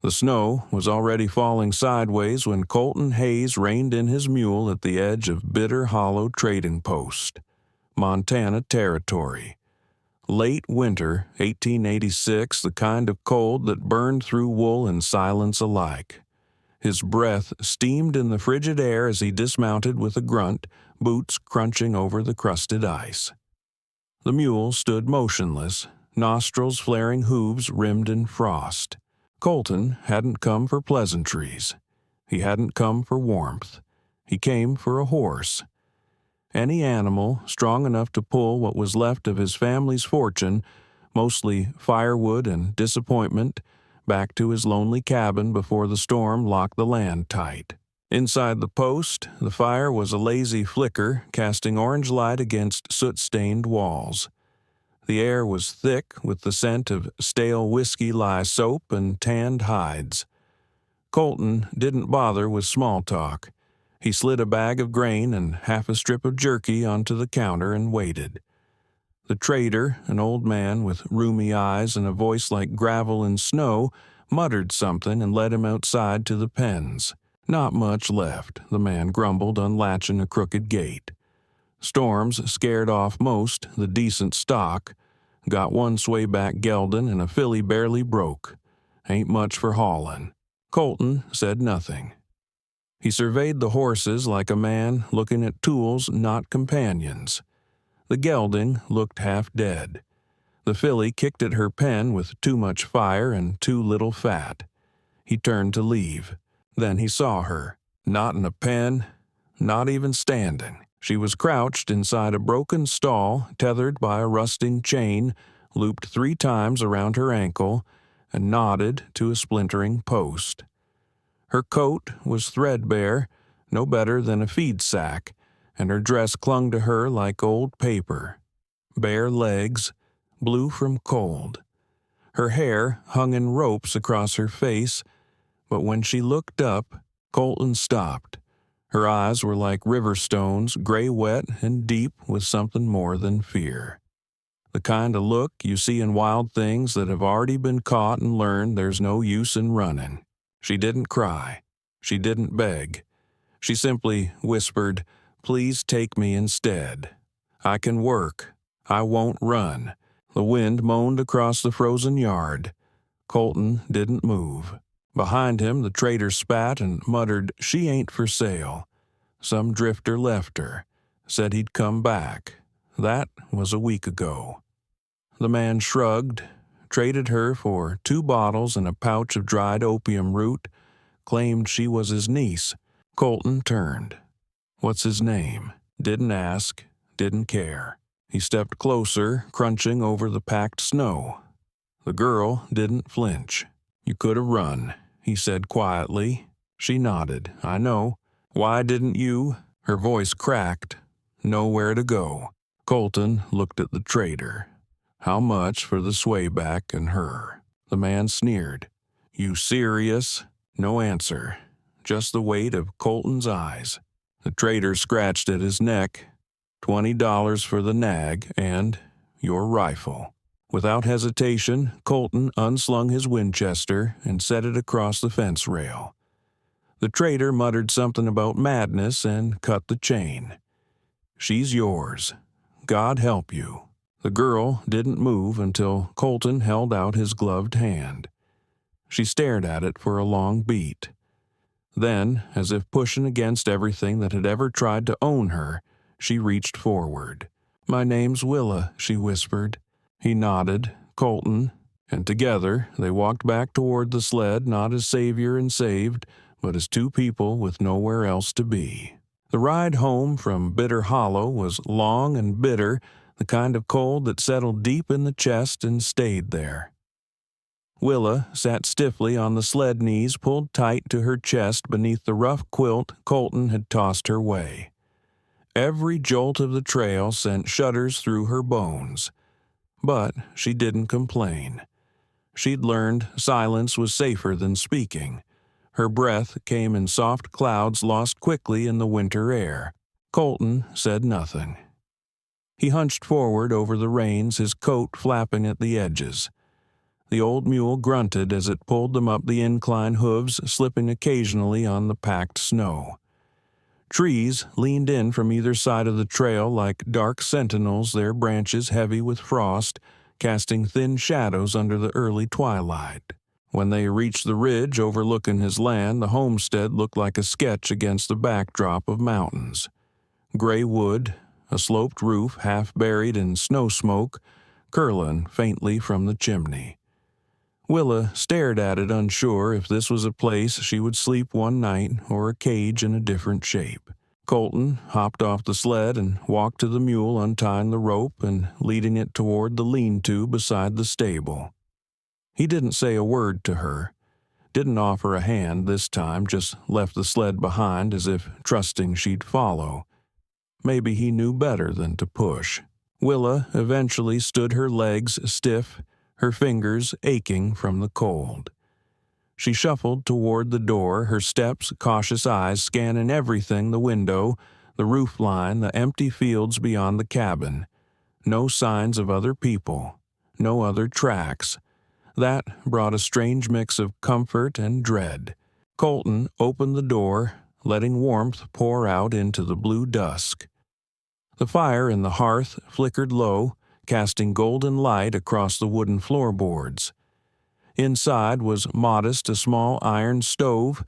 The snow was already falling sideways when Colton Hayes reined in his mule at the edge of Bitter Hollow Trading Post, Montana Territory. Late winter, 1886, the kind of cold that burned through wool and silence alike. His breath steamed in the frigid air as he dismounted with a grunt, boots crunching over the crusted ice. The mule stood motionless, nostrils flaring, hooves rimmed in frost. Colton hadn't come for pleasantries. He hadn't come for warmth. He came for a horse. Any animal strong enough to pull what was left of his family's fortune, mostly firewood and disappointment, back to his lonely cabin before the storm locked the land tight. Inside the post, the fire was a lazy flicker, casting orange light against soot-stained walls. The air was thick with the scent of stale whiskey lye soap and tanned hides. Colton didn't bother with small talk. He slid a bag of grain and half a strip of jerky onto the counter and waited. The trader, an old man with rheumy eyes and a voice like gravel and snow, muttered something and led him outside to the pens. Not much left, the man grumbled, unlatching a crooked gate. Storms scared off most the decent stock. Got one swayback gelding and a filly barely broke. Ain't much for haulin'. Colton said nothing. He surveyed the horses like a man looking at tools, not companions. The gelding looked half dead. The filly kicked at her pen with too much fire and too little fat. He turned to leave. Then he saw her. Not in a pen, not even standing. She was crouched inside a broken stall, tethered by a rusting chain, looped 3 times around her ankle, and knotted to a splintering post. Her coat was threadbare, no better than a feed sack, and her dress clung to her like old paper. Bare legs, blue from cold. Her hair hung in ropes across her face, but when she looked up, Colton stopped. Her eyes were like river stones, gray-wet and deep with something more than fear. The kind of look you see in wild things that have already been caught and learned there's no use in running. She didn't cry. She didn't beg. She simply whispered, "Please take me instead. I can work. I won't run." The wind moaned across the frozen yard. Colton didn't move. Behind him, the trader spat and muttered, "She ain't for sale. Some drifter left her. Said he'd come back. That was a week ago." The man shrugged, traded her for 2 bottles and a pouch of dried opium root, claimed she was his niece. Colton turned. "What's his name?" Didn't ask, didn't care. He stepped closer, crunching over the packed snow. The girl didn't flinch. "You could have run," he said quietly. She nodded. "I know. Why didn't you?" Her voice cracked. "Know where to go." Colton looked at the trader. "How much for the swayback and her?" The man sneered. "You serious?" No answer. Just the weight of Colton's eyes. The trader scratched at his neck. $20 for the nag and your rifle. Without hesitation, Colton unslung his Winchester and set it across the fence rail. The trader muttered something about madness and cut the chain. "She's yours. God help you." The girl didn't move until Colton held out his gloved hand. She stared at it for a long beat. Then, as if pushing against everything that had ever tried to own her, she reached forward. "My name's Willa," she whispered. He nodded, Colton, and together they walked back toward the sled, not as savior and saved, but as 2 people with nowhere else to be. The ride home from Bitter Hollow was long and bitter, the kind of cold that settled deep in the chest and stayed there. Willa sat stiffly on the sled knees pulled tight to her chest beneath the rough quilt Colton had tossed her way. Every jolt of the trail sent shudders through her bones. But she didn't complain. She'd learned silence was safer than speaking. Her breath came in soft clouds lost quickly in the winter air. Colton said nothing. He hunched forward over the reins, his coat flapping at the edges. The old mule grunted as it pulled them up the incline, hooves slipping occasionally on the packed snow. Trees leaned in from either side of the trail like dark sentinels, their branches heavy with frost, casting thin shadows under the early twilight. When they reached the ridge overlooking his land, the homestead looked like a sketch against the backdrop of mountains. Gray wood, a sloped roof half buried in snow smoke, curling faintly from the chimney. Willa stared at it, unsure if this was a place she would sleep one night or a cage in a different shape. Colton hopped off the sled and walked to the mule, untying the rope and leading it toward the lean-to beside the stable. He didn't say a word to her, didn't offer a hand this time, just left the sled behind as if trusting she'd follow. Maybe he knew better than to push. Willa eventually stood, her legs stiff, her fingers aching from the cold. She shuffled toward the door, her steps, cautious eyes scanning everything, the window, the roof line, the empty fields beyond the cabin. No signs of other people, no other tracks. That brought a strange mix of comfort and dread. Colton opened the door, letting warmth pour out into the blue dusk. The fire in the hearth flickered low, casting golden light across the wooden floorboards. Inside was modest a small iron stove,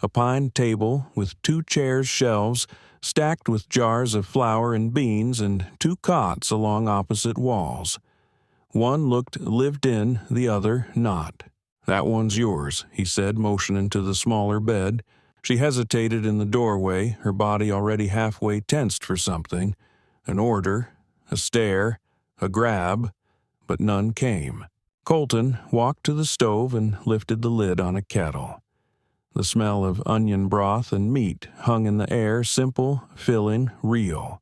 a pine table with 2 chairs, shelves stacked with jars of flour and beans, and 2 cots along opposite walls. One looked lived in, the other not. "That one's yours," he said, motioning to the smaller bed. She hesitated in the doorway, her body already halfway tensed for something. An order, a stare, a grab, but none came. Colton walked to the stove and lifted the lid on a kettle. The smell of onion broth and meat hung in the air, simple, filling, real.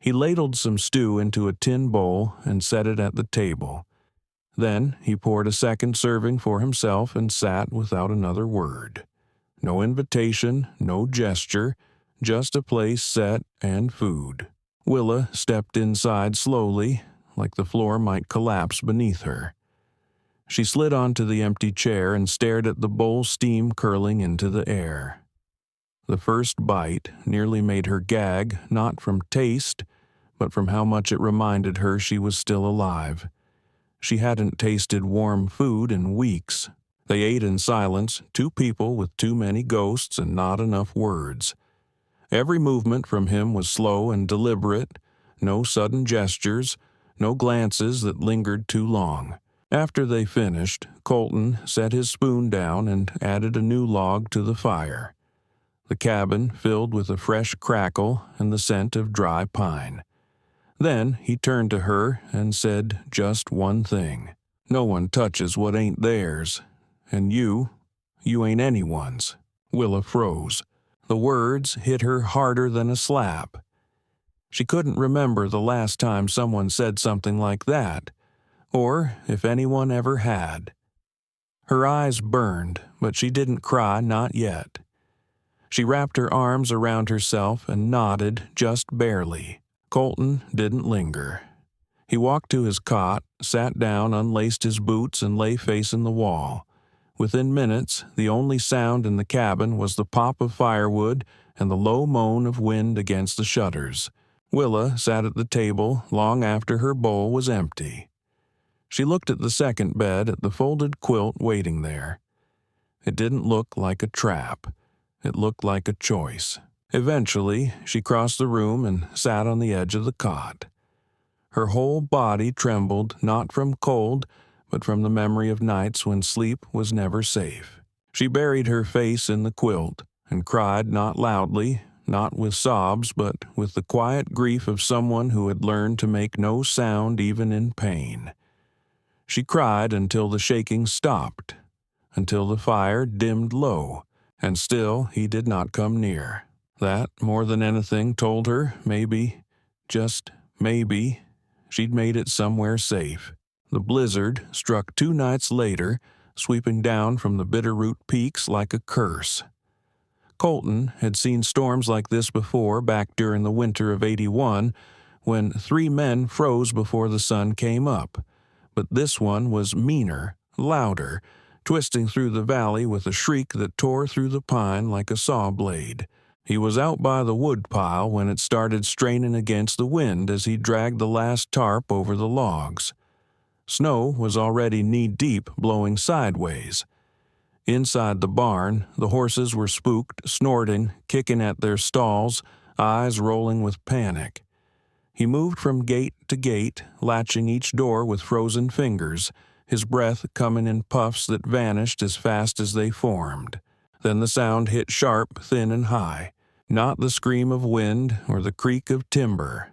He ladled some stew into a tin bowl and set it at the table. Then he poured a second serving for himself and sat without another word. No invitation, no gesture, just a place set and food. Willa stepped inside slowly, like the floor might collapse beneath her. She slid onto the empty chair and stared at the bowl steam curling into the air. The first bite nearly made her gag, not from taste, but from how much it reminded her she was still alive. She hadn't tasted warm food in weeks. They ate in silence, 2 people with too many ghosts and not enough words. Every movement from him was slow and deliberate, no sudden gestures, no glances that lingered too long. After they finished, Colton set his spoon down and added a new log to the fire. The cabin filled with a fresh crackle and the scent of dry pine. Then he turned to her and said just one thing. "No one touches what ain't theirs. And you ain't anyone's." Willa froze. The words hit her harder than a slap. She couldn't remember the last time someone said something like that, or if anyone ever had. Her eyes burned, but she didn't cry, not yet. She wrapped her arms around herself and nodded just barely. Colton didn't linger. He walked to his cot, sat down, unlaced his boots, and lay facing the wall. Within minutes, the only sound in the cabin was the pop of firewood and the low moan of wind against the shutters. Willa sat at the table long after her bowl was empty. She looked at the second bed, at the folded quilt waiting there. It didn't look like a trap. It looked like a choice. Eventually, she crossed the room and sat on the edge of the cot. Her whole body trembled, not from cold, but from the memory of nights when sleep was never safe. She buried her face in the quilt and cried, not loudly, not with sobs, but with the quiet grief of someone who had learned to make no sound even in pain. She cried until the shaking stopped, until the fire dimmed low, and still he did not come near. That, more than anything, told her maybe, just maybe, she'd made it somewhere safe. The blizzard struck 2 nights later, sweeping down from the Bitterroot Peaks like a curse. Colton had seen storms like this before back during the winter of '81, when 3 men froze before the sun came up. But this one was meaner, louder, twisting through the valley with a shriek that tore through the pine like a saw blade. He was out by the woodpile when it started straining against the wind as he dragged the last tarp over the logs. Snow was already knee-deep, blowing sideways. Inside the barn, the horses were spooked, snorting, kicking at their stalls, eyes rolling with panic. He moved from gate to gate, latching each door with frozen fingers, his breath coming in puffs that vanished as fast as they formed. Then the sound hit sharp, thin, and high. Not the scream of wind or the creak of timber.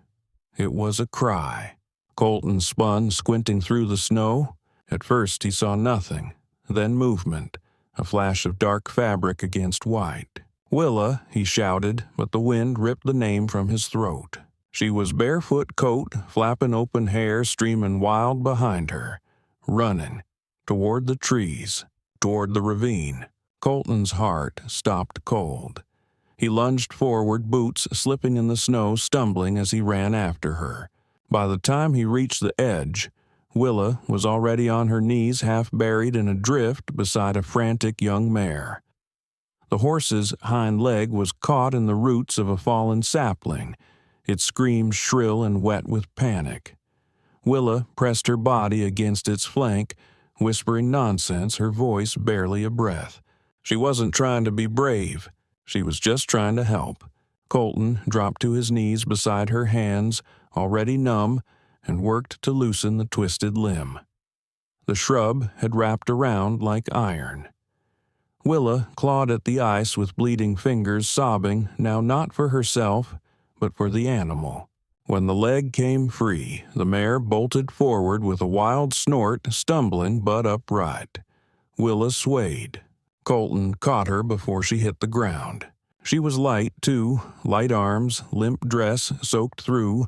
It was a cry. Colton spun, squinting through the snow. At first he saw nothing, then movement, a flash of dark fabric against white. "Willa," he shouted, but the wind ripped the name from his throat. She was barefoot coat, flapping open hair streaming wild behind her, running, toward the trees, toward the ravine. Colton's heart stopped cold. He lunged forward, boots slipping in the snow, stumbling as he ran after her. By the time he reached the edge, Willa was already on her knees, half buried in a drift beside a frantic young mare. The horse's hind leg was caught in the roots of a fallen sapling. It screamed shrill and wet with panic. Willa pressed her body against its flank, whispering nonsense, her voice barely a breath. She wasn't trying to be brave. She was just trying to help. Colton dropped to his knees beside her hands, already numb, and worked to loosen the twisted limb. The shrub had wrapped around like iron. Willa clawed at the ice with bleeding fingers, sobbing, now not for herself, but for the animal. When the leg came free, the mare bolted forward with a wild snort, stumbling but upright. Willa swayed. Colton caught her before she hit the ground. She was light, too, light arms, limp dress soaked through.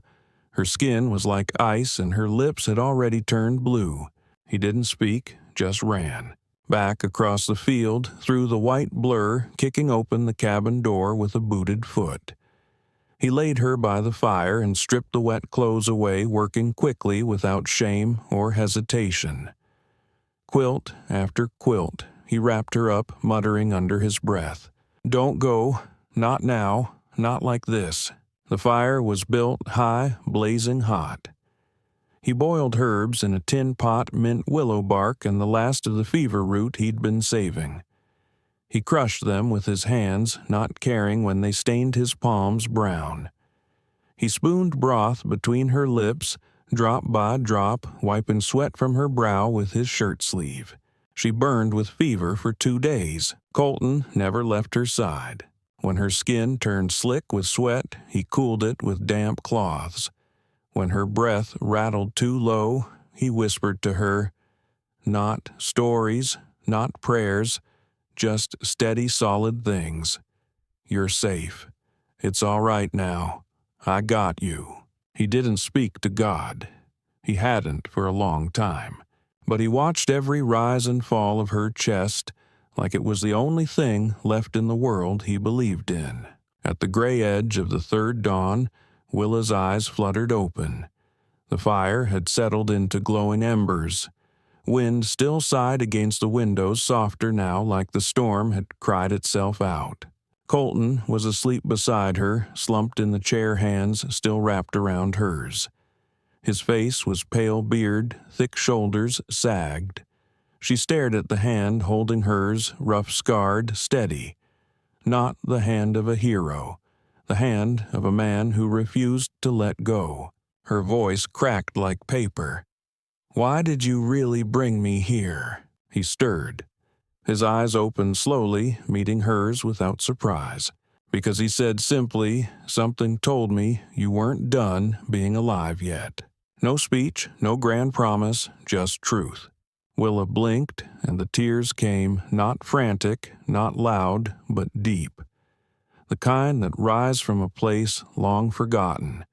Her skin was like ice, and her lips had already turned blue. He didn't speak, just ran. Back across the field, through the white blur, kicking open the cabin door with a booted foot. He laid her by the fire and stripped the wet clothes away, working quickly without shame or hesitation. Quilt after quilt, he wrapped her up, muttering under his breath. "Don't go. Not now. Not like this." The fire was built high, blazing hot. He boiled herbs in a tin pot, mint willow bark, and the last of the fever root he'd been saving. He crushed them with his hands, not caring when they stained his palms brown. He spooned broth between her lips, drop by drop, wiping sweat from her brow with his shirt sleeve. She burned with fever for 2 days. Colton never left her side. When her skin turned slick with sweat, he cooled it with damp cloths. When her breath rattled too low, he whispered to her, "Not stories, not prayers, just steady, solid things. You're safe. It's all right now. I got you." He didn't speak to God. He hadn't for a long time. But he watched every rise and fall of her chest like it was the only thing left in the world he believed in. At the gray edge of the third dawn, Willa's eyes fluttered open. The fire had settled into glowing embers. Wind still sighed against the windows, softer now, like the storm had cried itself out. Colton was asleep beside her, slumped in the chair, hands still wrapped around hers. His face was pale beard, thick shoulders sagged. She stared at the hand holding hers, rough-scarred, steady. Not the hand of a hero, the hand of a man who refused to let go. Her voice cracked like paper. "Why did you really bring me here?" He stirred. His eyes opened slowly, meeting hers without surprise. "Because," he said simply, "something told me you weren't done being alive yet." No speech, no grand promise, just truth. Willa blinked, and the tears came, not frantic, not loud, but deep. The kind that rise from a place long forgotten.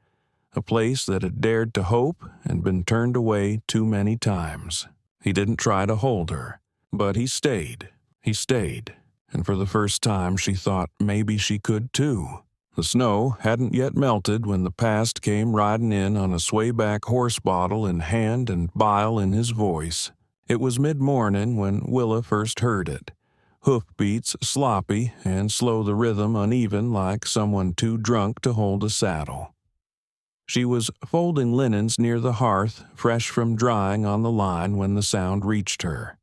A place that had dared to hope and been turned away too many times. He didn't try to hold her, but he stayed. He stayed, and for the first time she thought maybe she could too. The snow hadn't yet melted when the past came riding in on a swayback horse bottle in hand and bile in his voice. It was mid-morning when Willa first heard it. Hoofbeats sloppy and slow, the rhythm uneven like someone too drunk to hold a saddle. She was folding linens near the hearth, fresh from drying on the line when the sound reached her.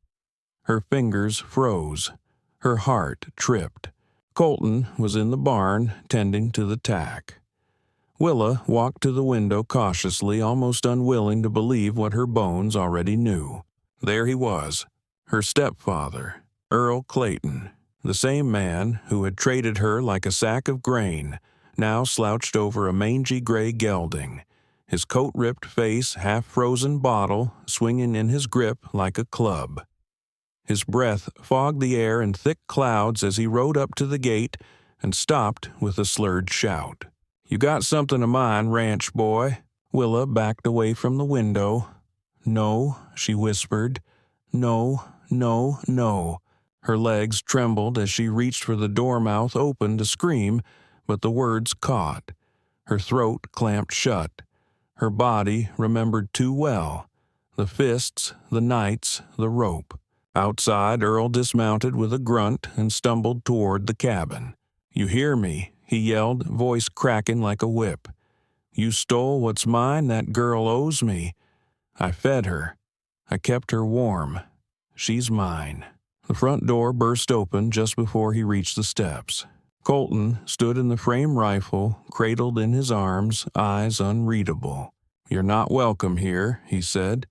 Her fingers froze. Her heart tripped. Colton was in the barn, tending to the tack. Willa walked to the window cautiously, almost unwilling to believe what her bones already knew. There he was, her stepfather, Earl Clayton, the same man who had traded her like a sack of grain, now slouched over a mangy gray gelding, his coat-ripped face half-frozen bottle swinging in his grip like a club. His breath fogged the air in thick clouds as he rode up to the gate and stopped with a slurred shout. "You got something of mine, ranch boy." Willa backed away from the window. "No," she whispered. "No, no, no." Her legs trembled as she reached for the door mouth open to scream, but the words caught. Her throat clamped shut. Her body remembered too well. The fists, the nights, the rope. Outside, Earl dismounted with a grunt and stumbled toward the cabin. "You hear me?" he yelled, voice cracking like a whip. "You stole what's mine. That girl owes me. I fed her. I kept her warm. She's mine." The front door burst open just before he reached the steps. Colton stood in the frame rifle, cradled in his arms, eyes unreadable. "You're not welcome here," he said.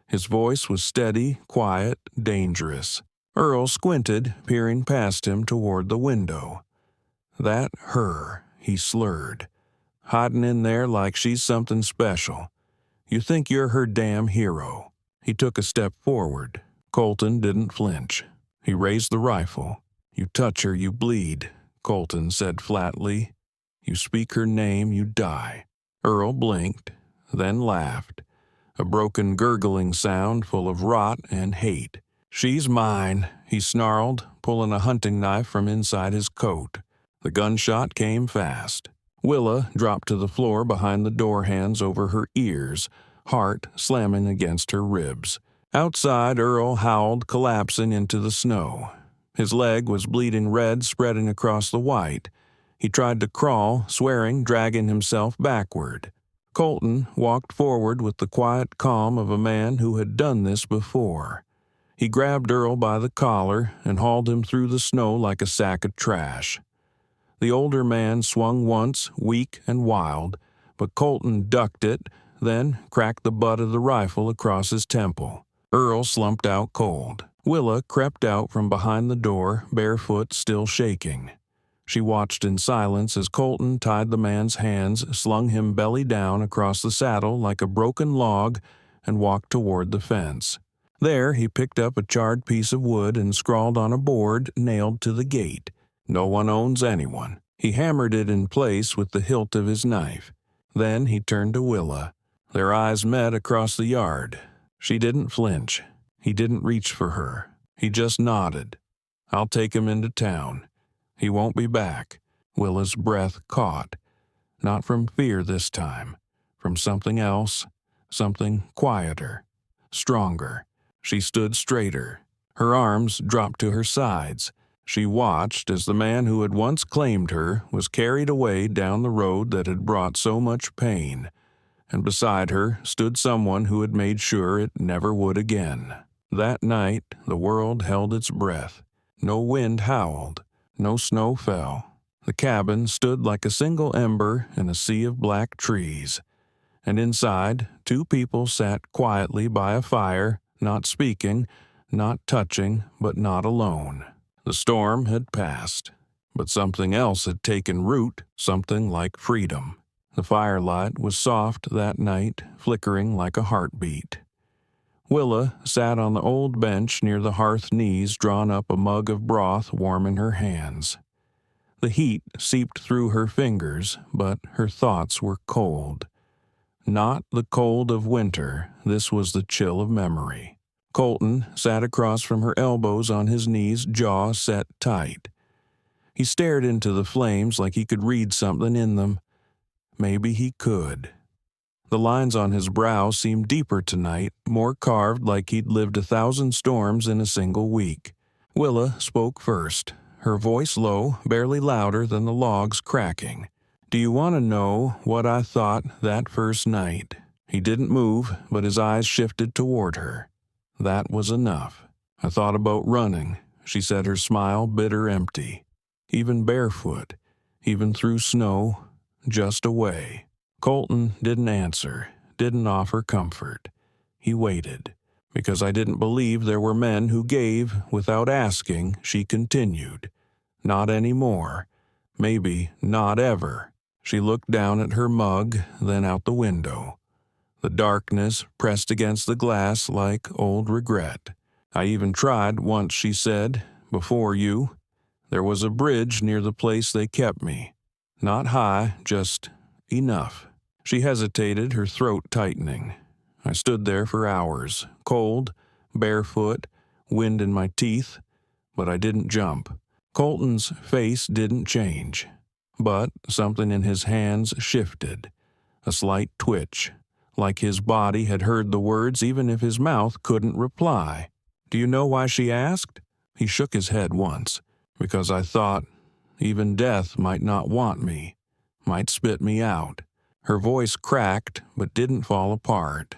His voice was steady, quiet, dangerous. Earl squinted, peering past him toward the window. "That her," he slurred. "Hiding in there like she's something special. You think you're her damn hero." He took a step forward. Colton didn't flinch. He raised the rifle. "You touch her, you bleed," Colton said flatly. "You speak her name, you die." Earl blinked, then laughed. A broken gurgling sound full of rot and hate. "She's mine," he snarled, pulling a hunting knife from inside his coat. The gunshot came fast. Willa dropped to the floor behind the door hands over her ears, heart slamming against her ribs. Outside, Earl howled, collapsing into the snow. His leg was bleeding red, spreading across the white. He tried to crawl, swearing, dragging himself backward. Colton walked forward with the quiet calm of a man who had done this before. He grabbed Earl by the collar and hauled him through the snow like a sack of trash. The older man swung once, weak and wild, but Colton ducked it, then cracked the butt of the rifle across his temple. Earl slumped out cold. Willa crept out from behind the door, barefoot, still shaking. She watched in silence as Colton tied the man's hands, slung him belly down across the saddle like a broken log, and walked toward the fence. There he picked up a charred piece of wood and scrawled on a board nailed to the gate, "No one owns anyone." He hammered it in place with the hilt of his knife. Then he turned to Willa. Their eyes met across the yard. She didn't flinch. He didn't reach for her. He just nodded. "I'll take him into town. He won't be back." Willa's breath caught. Not from fear this time. From something else. Something quieter. Stronger. She stood straighter. Her arms dropped to her sides. She watched as the man who had once claimed her was carried away down the road that had brought so much pain, and beside her stood someone who had made sure it never would again. That night, the world held its breath. No wind howled. No snow fell. The cabin stood like a single ember in a sea of black trees. And inside, two people sat quietly by a fire, not speaking, not touching, but not alone. The storm had passed, but something else had taken root, something like freedom. The firelight was soft that night, flickering like a heartbeat. Willa sat on the old bench near the hearth knees, drawn up a mug of broth warming her hands. The heat seeped through her fingers, but her thoughts were cold. Not the cold of winter, this was the chill of memory. Colton sat across from her elbows on his knees, jaw set tight. He stared into the flames like he could read something in them. Maybe he could. The lines on his brow seemed deeper tonight, more carved like he'd lived 1,000 storms in a single week. Willa spoke first, her voice low, barely louder than the logs cracking. "Do you want to know what I thought that first night?" He didn't move, but his eyes shifted toward her. That was enough. "I thought about running," she said, her smile bitter empty. "Even barefoot, even through snow, just away." Colton didn't answer, didn't offer comfort. He waited. "Because I didn't believe there were men who gave without asking," she continued. "Not anymore. Maybe not ever." She looked down at her mug, then out the window. The darkness pressed against the glass like old regret. "I even tried once," she said, "before you. There was a bridge near the place they kept me. Not high, just enough." She hesitated, her throat tightening. "I stood there for hours, cold, barefoot, wind in my teeth, but I didn't jump." Colton's face didn't change, but something in his hands shifted, a slight twitch, like his body had heard the words even if his mouth couldn't reply. "Do you know why she asked?" He shook his head once. "Because I thought even death might not want me, might spit me out." Her voice cracked but didn't fall apart.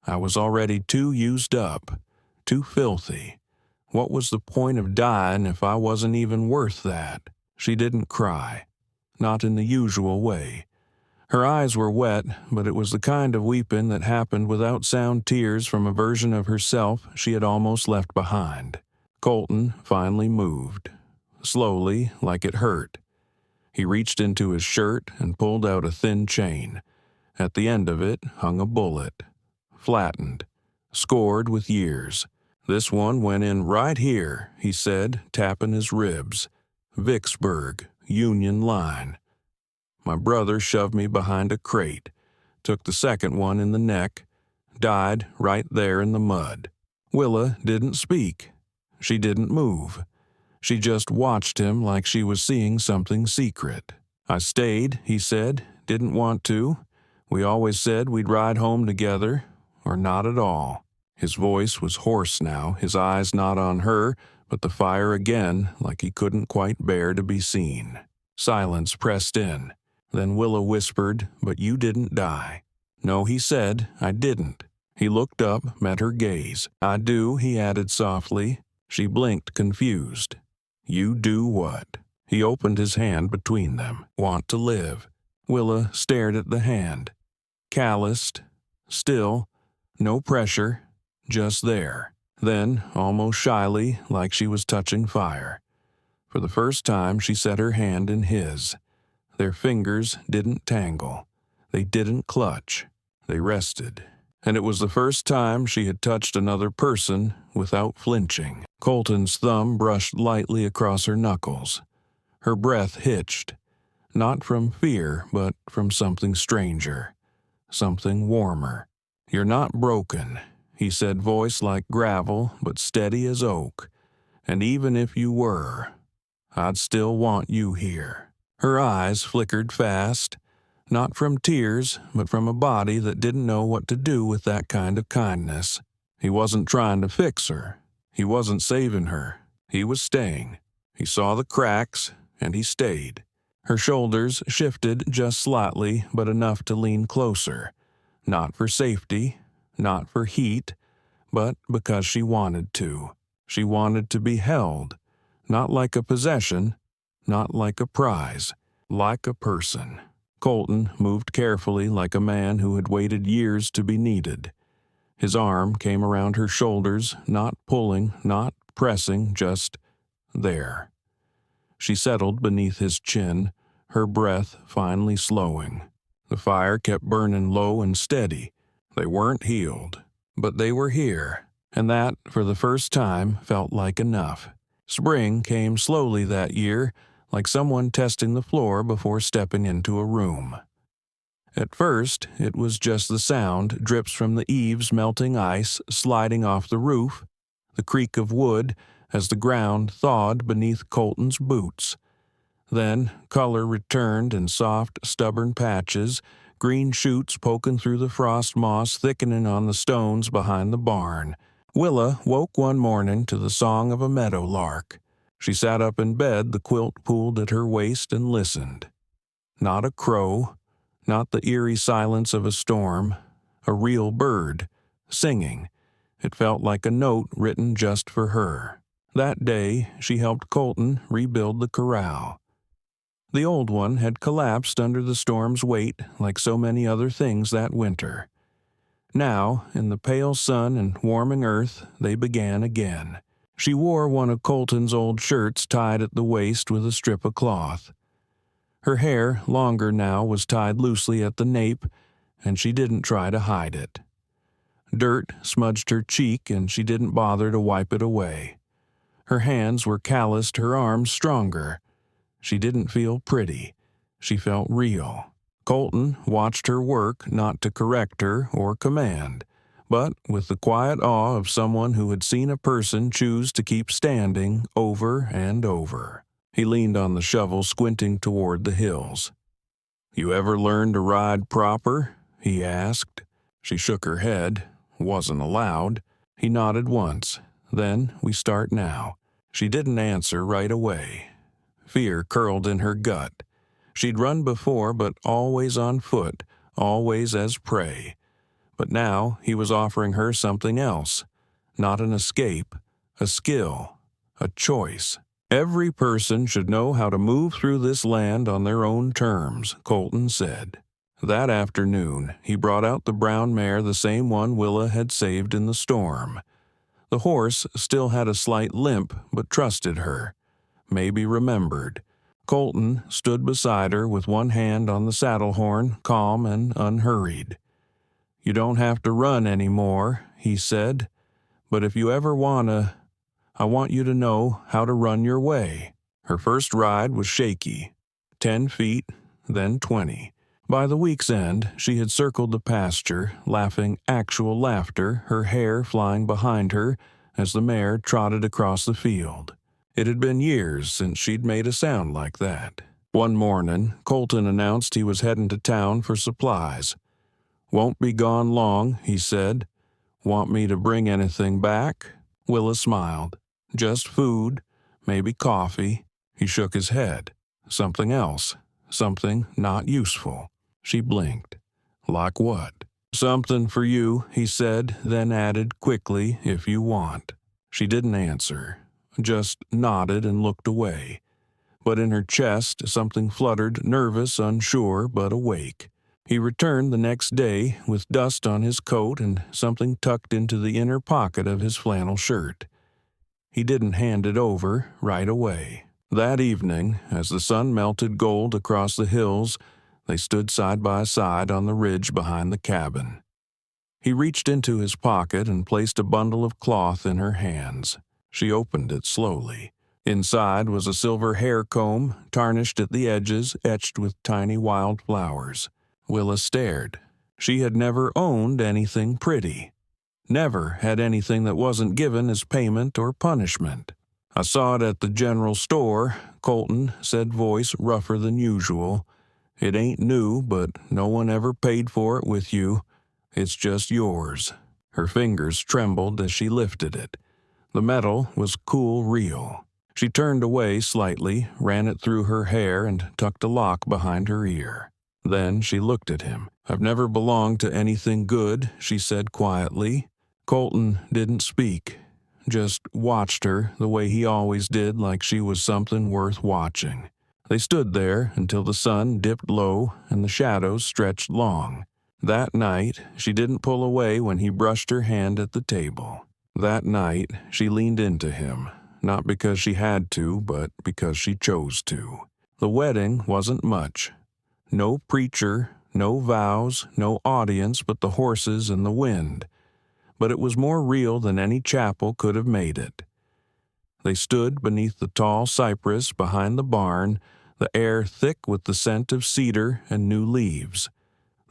"I was already too used up, too filthy. What was the point of dying if I wasn't even worth that?" She didn't cry, not in the usual way. Her eyes were wet, but it was the kind of weeping that happened without sound tears from a version of herself she had almost left behind. Colton finally moved, slowly, like it hurt. He reached into his shirt and pulled out a thin chain. At the end of it hung a bullet, flattened, scored with years. "This one went in right here," he said, tapping his ribs. "Vicksburg, Union line. My brother shoved me behind a crate, took the second one in the neck, died right there in the mud." Willa didn't speak. She didn't move. She just watched him like she was seeing something secret. "I stayed," he said. "Didn't want to. We always said we'd ride home together, or not at all." His voice was hoarse now, his eyes not on her, but the fire again, like he couldn't quite bear to be seen. Silence pressed in. Then Willa whispered, "But you didn't die." "No," he said, "I didn't." He looked up, met her gaze. "I do," he added softly. She blinked, confused. "You do what?" He opened his hand between them. "Want to live." Willa stared at the hand. Calloused, still, no pressure, just there. Then, almost shyly, like she was touching fire. For the first time, she set her hand in his. Their fingers didn't tangle. They didn't clutch. They rested. And it was the first time she had touched another person without flinching. Colton's thumb brushed lightly across her knuckles. Her breath hitched, not from fear, but from something stranger, something warmer. "You're not broken," he said, voice like gravel but steady as oak. "And even if you were, I'd still want you here." Her eyes flickered fast, not from tears, but from a body that didn't know what to do with that kind of kindness. He wasn't trying to fix her. He wasn't saving her. He was staying. He saw the cracks, and he stayed. Her shoulders shifted just slightly, but enough to lean closer. Not for safety, not for heat, but because she wanted to. She wanted to be held, not like a possession, not like a prize, like a person. Colton moved carefully like a man who had waited years to be needed. His arm came around her shoulders, not pulling, not pressing, just there. She settled beneath his chin, her breath finally slowing. The fire kept burning low and steady. They weren't healed, but they were here, and that, for the first time, felt like enough. Spring came slowly that year, like someone testing the floor before stepping into a room. At first, it was just the sound, drips from the eaves melting ice sliding off the roof, the creak of wood as the ground thawed beneath Colton's boots. Then color returned in soft, stubborn patches, green shoots poking through the frost moss thickening on the stones behind the barn. Willa woke one morning to the song of a meadow lark. She sat up in bed, the quilt pulled at her waist, and listened. Not a crow, not the eerie silence of a storm, a real bird, singing. It felt like a note written just for her. That day, she helped Colton rebuild the corral. The old one had collapsed under the storm's weight like so many other things that winter. Now, in the pale sun and warming earth, they began again. She wore one of Colton's old shirts tied at the waist with a strip of cloth. Her hair, longer now, was tied loosely at the nape, and she didn't try to hide it. Dirt smudged her cheek, and she didn't bother to wipe it away. Her hands were calloused, her arms stronger. She didn't feel pretty. She felt real. Colton watched her work, not to correct her or command, but with the quiet awe of someone who had seen a person choose to keep standing over and over. He leaned on the shovel, squinting toward the hills. "You ever learn to ride proper?" he asked. She shook her head. Wasn't allowed. He nodded once. "Then we start now." She didn't answer right away. Fear curled in her gut. She'd run before, but always on foot, always as prey. But now he was offering her something else. Not an escape, a skill, a choice. "Every person should know how to move through this land on their own terms," Colton said. That afternoon, he brought out the brown mare, the same one Willa had saved in the storm. The horse still had a slight limp, but trusted her. Maybe remembered. Colton stood beside her with one hand on the saddle horn, calm and unhurried. "You don't have to run anymore," he said. "But if you ever I want you to know how to run your way." Her first ride was shaky. 10 feet, then 20. By the week's end, she had circled the pasture, laughing actual laughter, her hair flying behind her as the mare trotted across the field. It had been years since she'd made a sound like that. One morning, Colton announced he was heading to town for supplies. "Won't be gone long," he said. "Want me to bring anything back?" Willa smiled. "Just food, maybe coffee." He shook his head. "Something else, something not useful." She blinked. "Like what?" "Something for you," he said, then added quickly, "if you want." She didn't answer, just nodded and looked away. But in her chest, something fluttered, nervous, unsure, but awake. He returned the next day with dust on his coat and something tucked into the inner pocket of his flannel shirt. He didn't hand it over right away. That evening, as the sun melted gold across the hills, they stood side by side on the ridge behind the cabin. He reached into his pocket and placed a bundle of cloth in her hands. She opened it slowly. Inside was a silver hair comb, tarnished at the edges, etched with tiny wildflowers. Willa stared. She had never owned anything pretty. Never had anything that wasn't given as payment or punishment. "I saw it at the general store," Colton said, voice rougher than usual. "It ain't new, but no one ever paid for it with you. It's just yours." Her fingers trembled as she lifted it. The metal was cool real. She turned away slightly, ran it through her hair, and tucked a lock behind her ear. Then she looked at him. "I've never belonged to anything good," she said quietly. Colton didn't speak, just watched her the way he always did, like she was something worth watching. They stood there until the sun dipped low and the shadows stretched long. That night, she didn't pull away when he brushed her hand at the table. That night, she leaned into him, not because she had to, but because she chose to. The wedding wasn't much. No preacher, no vows, no audience but the horses and the wind. But it was more real than any chapel could have made it. They stood beneath the tall cypress behind the barn, the air thick with the scent of cedar and new leaves.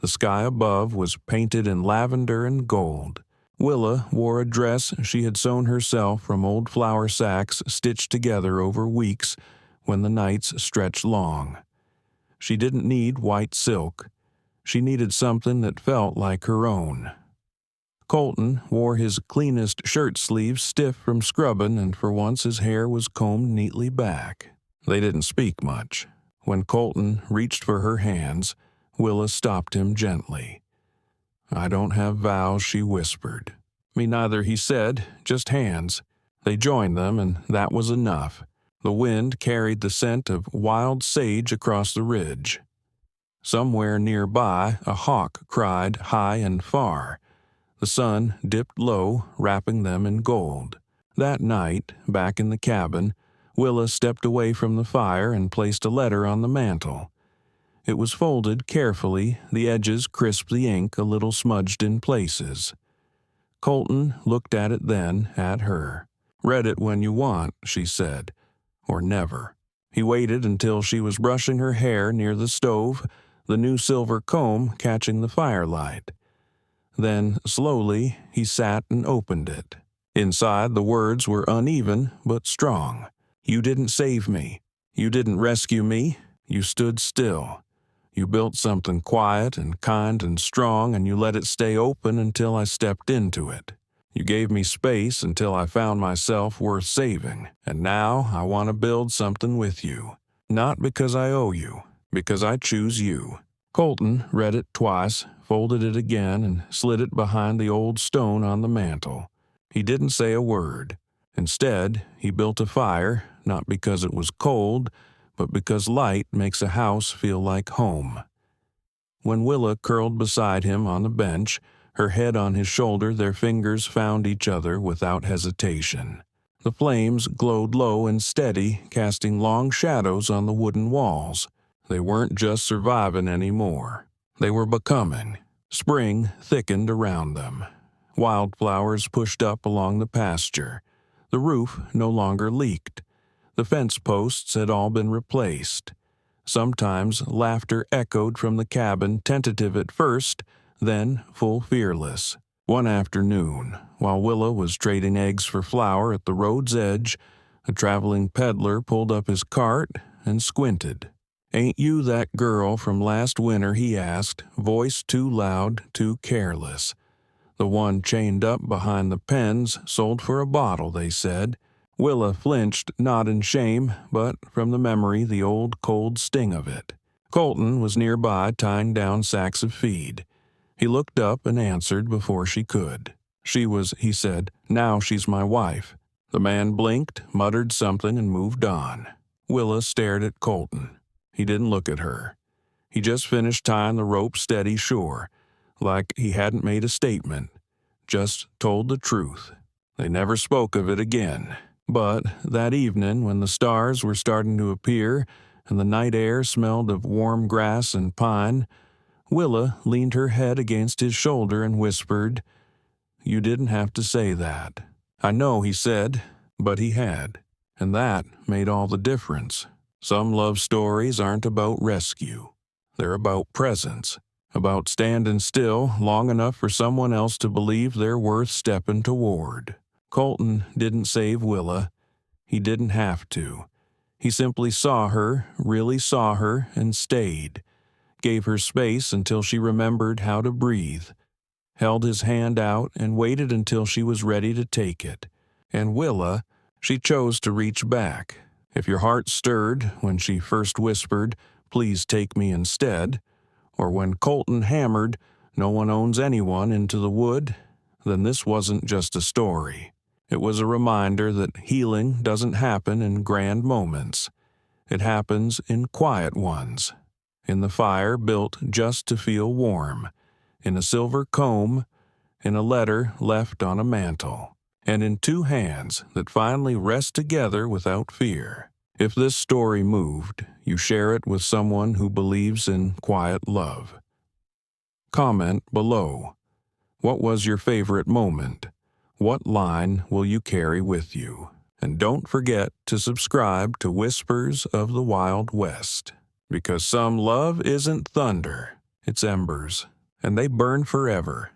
The sky above was painted in lavender and gold. Willa wore a dress she had sewn herself from old flour sacks stitched together over weeks when the nights stretched long. She didn't need white silk. She needed something that felt like her own. Colton wore his cleanest shirt sleeves stiff from scrubbing, and for once his hair was combed neatly back. They didn't speak much. When Colton reached for her hands, Willa stopped him gently. "I don't have vows," she whispered. "Me neither," he said, "just hands." They joined them, and that was enough. The wind carried the scent of wild sage across the ridge. Somewhere nearby, a hawk cried high and far. The sun dipped low, wrapping them in gold. That night, back in the cabin, Willa stepped away from the fire and placed a letter on the mantel. It was folded carefully, the edges crisped, the ink a little smudged in places. Colton looked at it then, at her. "Read it when you want," she said, "or never." He waited until she was brushing her hair near the stove, the new silver comb catching the firelight. Then, slowly, he sat and opened it. Inside, the words were uneven but strong. "You didn't save me. You didn't rescue me. You stood still. You built something quiet and kind and strong, and you let it stay open until I stepped into it. You gave me space until I found myself worth saving, and now I want to build something with you. Not because I owe you, because I choose you." Colton read it twice, folded it again, and slid it behind the old stone on the mantel. He didn't say a word. Instead, he built a fire, not because it was cold, but because light makes a house feel like home. When Willa curled beside him on the bench, her head on his shoulder, their fingers found each other without hesitation. The flames glowed low and steady, casting long shadows on the wooden walls. They weren't just surviving anymore. They were becoming. Spring thickened around them. Wildflowers pushed up along the pasture. The roof no longer leaked. The fence posts had all been replaced. Sometimes laughter echoed from the cabin, tentative at first, then full fearless. One afternoon, while Willa was trading eggs for flour at the road's edge, a traveling peddler pulled up his cart and squinted. "Ain't you that girl from last winter?" he asked, voice too loud, too careless. "The one chained up behind the pens, sold for a bottle," they said. Willa flinched, not in shame, but from the memory, the old cold sting of it. Colton was nearby, tying down sacks of feed. He looked up and answered before she could. "She was," he said. "Now she's my wife." The man blinked, muttered something, and moved on. Willa stared at Colton. He didn't look at her. He just finished tying the rope steady shore, like he hadn't made a statement, just told the truth. They never spoke of it again. But that evening, when the stars were starting to appear and the night air smelled of warm grass and pine, Willa leaned her head against his shoulder and whispered, "You didn't have to say that." "I know," he said, but he had. And that made all the difference. Some love stories aren't about rescue. They're about presence, about standing still long enough for someone else to believe they're worth stepping toward. Colton didn't save Willa. He didn't have to. He simply saw her, really saw her, and stayed. Gave her space until she remembered how to breathe. Held his hand out and waited until she was ready to take it. And Willa, she chose to reach back. If your heart stirred when she first whispered, "Please take me instead," or when Colton hammered, "No one owns anyone," into the wood, then this wasn't just a story. It was a reminder that healing doesn't happen in grand moments. It happens in quiet ones. In the fire built just to feel warm. In a silver comb. In a letter left on a mantel. And in two hands that finally rest together without fear. If this story moved, you share it with someone who believes in quiet love. Comment below. What was your favorite moment? What line will you carry with you? And don't forget to subscribe to Whispers of the Wild West. Because some love isn't thunder, it's embers, and they burn forever.